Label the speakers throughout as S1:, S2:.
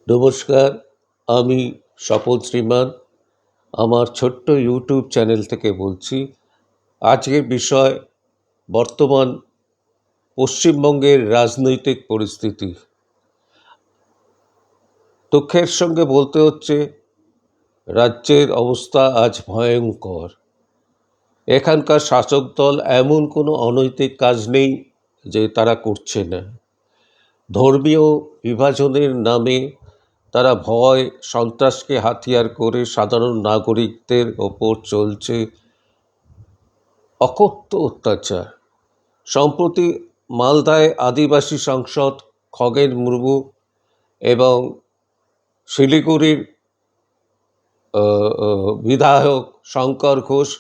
S1: নমস্কার, আমি স্বপন শ্রীমান আমার ছোট্ট ইউটিউব চ্যানেল থেকে বলছি। আজকের বিষয় বর্তমান পশ্চিমবঙ্গের রাজনৈতিক পরিস্থিতি। দুঃখের সঙ্গে বলতে হচ্ছে রাজ্যের অবস্থা আজ ভয়ঙ্কর। এখানকার শাসক দল এমন কোনো অনৈতিক কাজ নেই যে তারা করছে না। ধর্মীয় বিভাজনের নামে তারা ভয় সন্ত্রাসকে হাতিয়ার করে সাধারণ নাগরিকদের ওপর চলছে অকথ্য অত্যাচার। সম্প্রতি মালদায় আদিবাসী সাংসদ খগেন মুর্মু এবং শিলিগুড়ির বিধায়ক শঙ্কর ঘোষ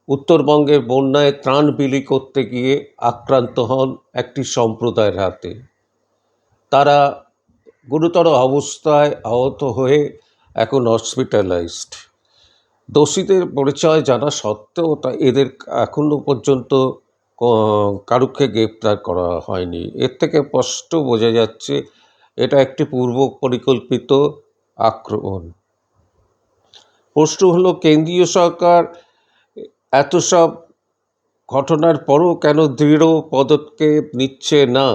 S1: উত্তরবঙ্গের বন্যায় ত্রাণ বিলি করতে গিয়ে আক্রান্ত হন একটি সম্প্রদায়ের হাতে। তারা গুরুতর অবস্থায় আহত হয়ে এখন হসপিটালাইজড। দোষীদের পরিচয় জানা সত্ত্বেও এদের এখনো পর্যন্ত কারুকে গ্রেপ্তার করা হয়নি। এর থেকে স্পষ্ট বোঝা যাচ্ছে এটা একটি পূর্ব পরিকল্পিত আক্রমণ। প্রশ্ন হলো, কেন্দ্রীয় সরকার এত সব ঘটনার পরও কেন দৃঢ় পদক্ষেপ নিচ্ছে না?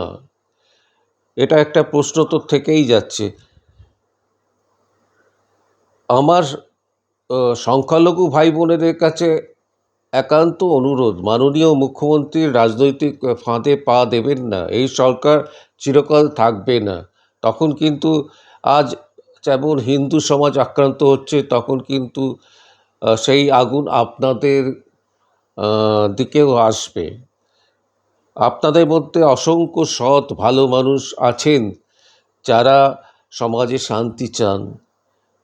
S1: এটা একটা প্রশ্ন তো থেকেই যাচ্ছে। আমার সংখ্যালঘু ভাই বোনেদের কাছে একান্ত অনুরোধ, মাননীয় মুখ্যমন্ত্রীর রাজনৈতিক ফাঁদে পা দেবেন না। এই সরকার চিরকাল থাকবে না। তখন কিন্তু আজ যেমন হিন্দু সমাজ আক্রান্ত হচ্ছে, তখন কিন্তু সেই আগুন আপনাদের দিকেও আসবে। আপনাদের মধ্যে অসংখ্য সৎ ভালো মানুষ আছেন যারা সমাজে শান্তি চান,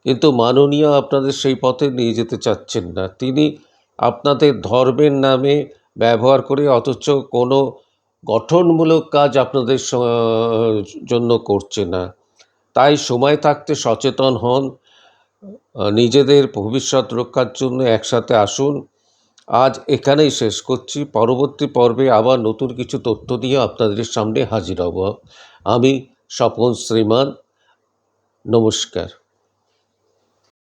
S1: কিন্তু মাননীয় আপনাদের সেই পথে নিয়ে যেতে চাচ্ছেন না। তিনি আপনাদের ধর্মের নামে ব্যবহার করে অথচ কোনো গঠনমূলক কাজ আপনাদের জন্য করছে না। তাই সময় থাকতে সচেতন হন, নিজেদের ভবিষ্যৎ রক্ষার জন্য একসাথে আসুন। আজ এখানেই শেষ করছি। পরবর্তী পর্বে আবার নতুন কিছু তথ্য নিয়ে আপনাদের সামনে হাজির হব। আমি স্বপন শ্রীমান। নমস্কার।